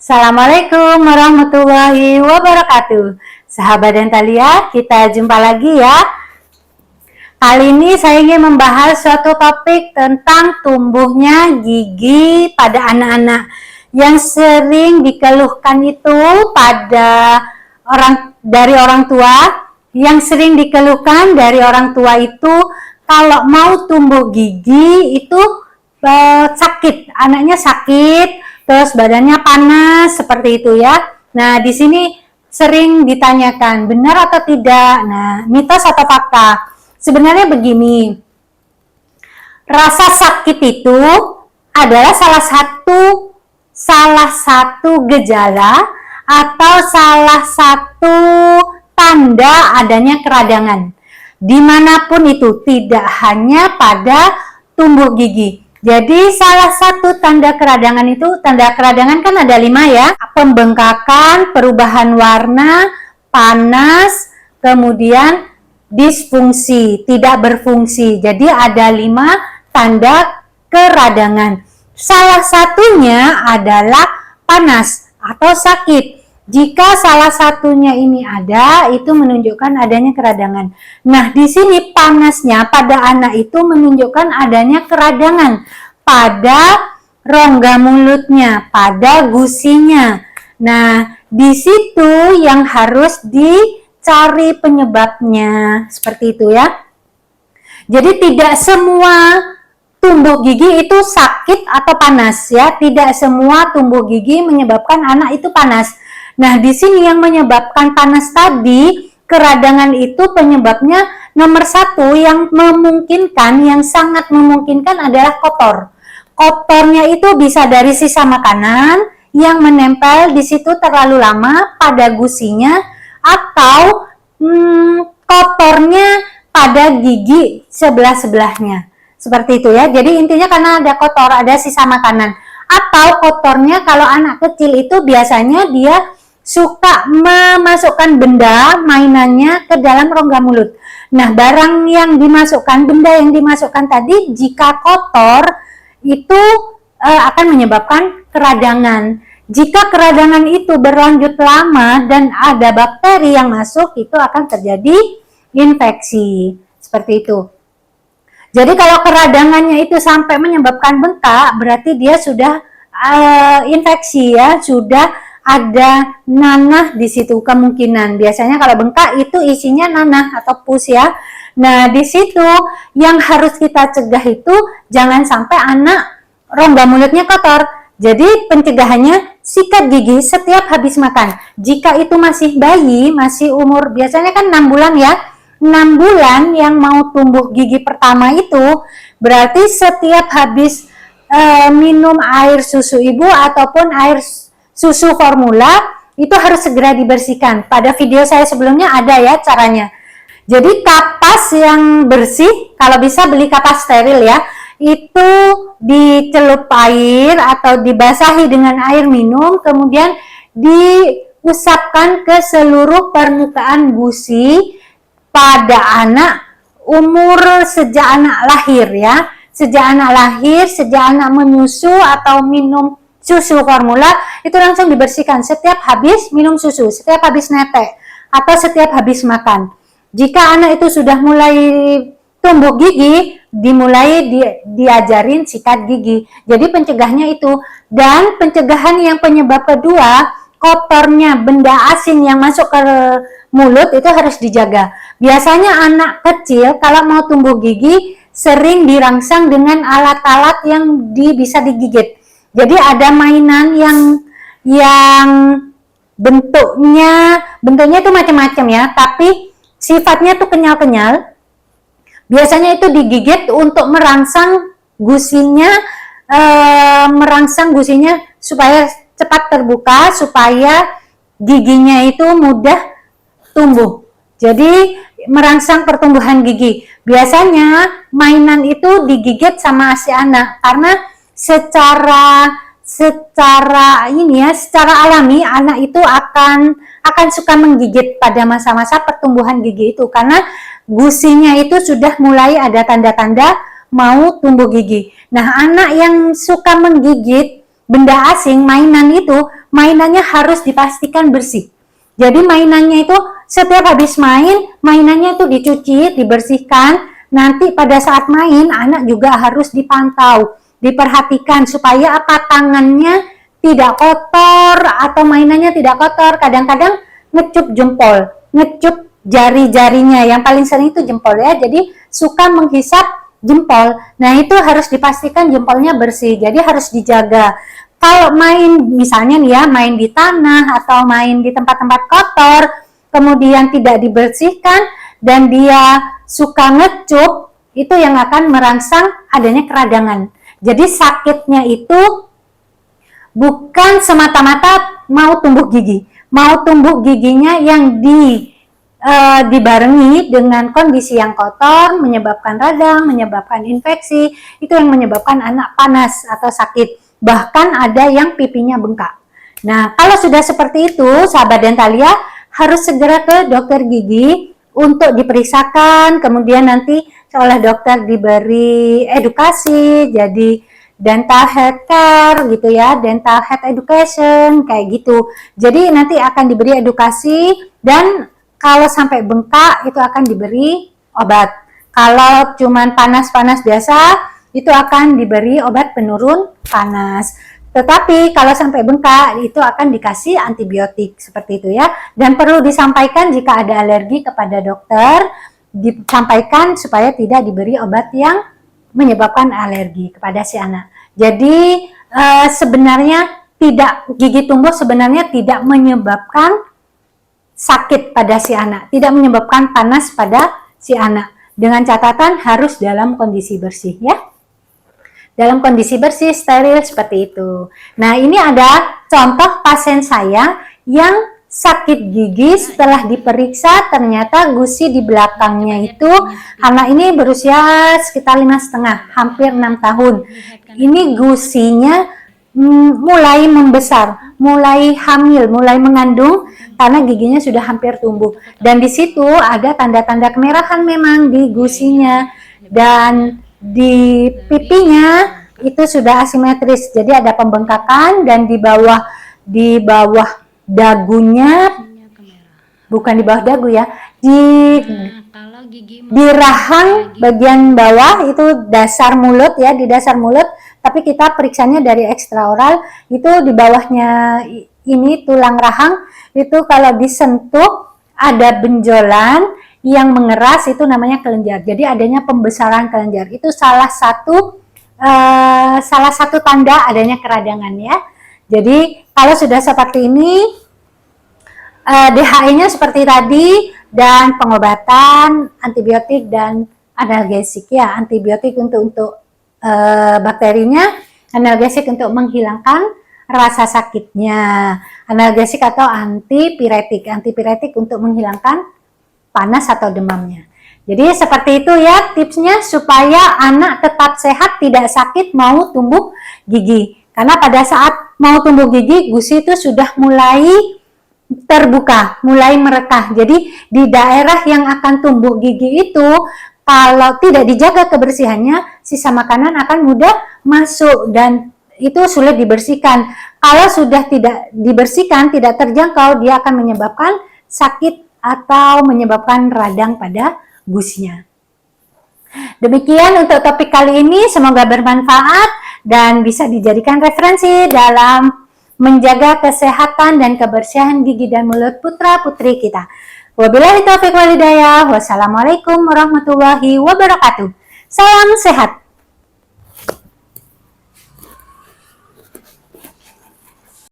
Assalamualaikum warahmatullahi wabarakatuh. Sahabat Dentalia, kita jumpa lagi ya. Kali ini saya ingin membahas suatu topik tentang tumbuhnya gigi pada anak-anak yang sering dikeluhkan itu pada orang tua, yang sering dikeluhkan dari orang tua itu kalau mau tumbuh gigi itu sakit, anaknya sakit. Terus badannya panas seperti itu ya. Nah, di sini sering ditanyakan benar atau tidak. Nah, mitos atau fakta? Sebenarnya begini. Rasa sakit itu adalah salah satu gejala atau salah satu tanda adanya keradangan. Dimanapun itu, tidak hanya pada tumbuh gigi. Jadi salah satu tanda keradangan itu, tanda keradangan kan ada 5 ya. Pembengkakan, perubahan warna, panas, kemudian disfungsi, tidak berfungsi. Jadi ada 5 tanda keradangan. Salah satunya adalah panas atau sakit. Jika salah satunya ini ada, itu menunjukkan adanya keradangan. Nah, di sini panasnya pada anak itu menunjukkan adanya keradangan pada rongga mulutnya, pada gusinya. Nah, di situ yang harus dicari penyebabnya, seperti itu ya. Jadi tidak semua tumbuh gigi itu sakit atau panas ya. Tidak semua tumbuh gigi menyebabkan anak itu panas. Nah, di sini yang menyebabkan panas tadi, keradangan itu penyebabnya nomor 1 yang memungkinkan, yang sangat memungkinkan adalah kotor. Kotornya itu bisa dari sisa makanan yang menempel di situ terlalu lama pada gusinya, atau kotornya pada gigi sebelah-sebelahnya. Seperti itu ya. Jadi intinya karena ada kotor, ada sisa makanan. Atau kotornya kalau anak kecil itu biasanya dia suka memasukkan benda mainannya ke dalam rongga mulut. Nah, barang yang dimasukkan, benda yang dimasukkan tadi jika kotor itu akan menyebabkan keradangan. Jika keradangan itu berlanjut lama dan ada bakteri yang masuk, itu akan terjadi infeksi. Seperti itu. Jadi kalau keradangannya itu sampai menyebabkan bengkak, berarti dia sudah infeksi ya, sudah ada nanah di situ kemungkinan. Biasanya kalau bengkak itu isinya nanah atau pus ya. Nah, di situ yang harus kita cegah itu jangan sampai anak rongga mulutnya kotor. Jadi pencegahannya sikat gigi setiap habis makan. Jika itu masih bayi, masih umur biasanya kan 6 bulan ya. 6 bulan yang mau tumbuh gigi pertama itu berarti setiap habis minum air susu ibu ataupun air susu formula itu harus segera dibersihkan. Pada video saya sebelumnya ada ya caranya. Jadi kapas yang bersih, kalau bisa beli kapas steril ya, itu dicelup air atau dibasahi dengan air minum, kemudian diusapkan ke seluruh permukaan gusi pada anak umur sejak anak lahir ya. Sejak anak lahir, sejak anak menyusu atau minum susu formula, itu langsung dibersihkan setiap habis minum susu, setiap habis netek, atau setiap habis makan. Jika anak itu sudah mulai tumbuh gigi, dimulai diajarin sikat gigi. Jadi pencegahnya itu. Dan pencegahan yang penyebab kedua, kotornya benda asin yang masuk ke mulut itu harus dijaga. Biasanya anak kecil kalau mau tumbuh gigi sering dirangsang dengan alat-alat yang bisa digigit. Jadi ada mainan yang bentuknya itu macam-macam ya, tapi sifatnya tuh kenyal-kenyal. Biasanya itu digigit untuk merangsang gusinya supaya cepat terbuka, supaya giginya itu mudah tumbuh. Jadi merangsang pertumbuhan gigi. Biasanya mainan itu digigit sama si anak karena secara alami anak itu akan suka menggigit pada masa-masa pertumbuhan gigi itu karena gusinya itu sudah mulai ada tanda-tanda mau tumbuh gigi. Nah, anak yang suka menggigit benda asing, mainannya harus dipastikan bersih. Jadi mainannya itu setiap habis main, mainannya itu dicuci, dibersihkan. Nanti pada saat main, anak juga harus dipantau, diperhatikan supaya tangannya tidak kotor atau mainannya tidak kotor. Kadang-kadang ngecup jempol, ngecup jari-jarinya, yang paling sering itu jempol ya. Jadi suka menghisap jempol. Nah, itu harus dipastikan jempolnya bersih. Jadi harus dijaga. Kalau main misalnya nih ya, main di tanah atau main di tempat-tempat kotor, kemudian tidak dibersihkan dan dia suka ngecup, itu yang akan merangsang adanya keradangan. Jadi sakitnya itu bukan semata-mata mau tumbuh gigi. Mau tumbuh giginya yang dibarengi dengan kondisi yang kotor, menyebabkan radang, menyebabkan infeksi, itu yang menyebabkan anak panas atau sakit. Bahkan ada yang pipinya bengkak. Nah, kalau sudah seperti itu, sahabat Dentalia harus segera ke dokter gigi untuk diperiksakan, kemudian nanti oleh dokter diberi edukasi, jadi dental health care gitu ya, dental health education, kayak gitu. Jadi nanti akan diberi edukasi dan kalau sampai bengkak itu akan diberi obat. Kalau cuman panas-panas biasa, itu akan diberi obat penurun panas. Tetapi kalau sampai bengkak itu akan dikasih antibiotik seperti itu ya. Dan perlu disampaikan jika ada alergi kepada dokter, disampaikan supaya tidak diberi obat yang menyebabkan alergi kepada si anak. Jadi sebenarnya gigi tumbuh sebenarnya tidak menyebabkan sakit pada si anak, tidak menyebabkan panas pada si anak. Dengan catatan harus dalam kondisi bersih ya. Dalam kondisi bersih, steril seperti itu. Nah, ini ada contoh pasien saya yang sakit gigi setelah diperiksa ternyata gusi di belakangnya itu anak ini berusia sekitar 5,5, hampir 6 tahun. Ini gusinya mulai membesar, mulai hamil, mulai mengandung karena giginya sudah hampir tumbuh. Dan di situ ada tanda-tanda kemerahan memang di gusinya dan di pipinya itu sudah asimetris, jadi ada pembengkakan dan di bawah dagunya, bukan di bawah dagu ya, di rahang bagian bawah itu dasar mulut ya, di dasar mulut. Tapi kita periksanya dari ekstraoral, itu di bawahnya ini tulang rahang itu kalau disentuh ada benjolan yang mengeras, itu namanya kelenjar. Jadi adanya pembesaran kelenjar. Itu salah satu tanda adanya keradangan ya. Jadi kalau sudah seperti ini, DHE-nya seperti tadi dan pengobatan antibiotik dan analgesik ya. Antibiotik untuk bakterinya, analgesik untuk menghilangkan rasa sakitnya, analgesik atau antipiretik. Antipiretik untuk menghilangkan panas atau demamnya. Jadi seperti itu ya tipsnya supaya anak tetap sehat, tidak sakit mau tumbuh gigi. Karena pada saat mau tumbuh gigi, gusi itu sudah mulai terbuka, mulai merekah. Jadi di daerah yang akan tumbuh gigi itu kalau tidak dijaga kebersihannya, sisa makanan akan mudah masuk dan itu sulit dibersihkan. Kalau sudah tidak dibersihkan, tidak terjangkau, dia akan menyebabkan sakit atau menyebabkan radang pada gusinya. Demikian untuk topik kali ini, semoga bermanfaat dan bisa dijadikan referensi dalam menjaga kesehatan dan kebersihan gigi dan mulut putra-putri kita. Wabillahi taufiq wal hidayah. Wassalamualaikum warahmatullahi wabarakatuh. Salam sehat.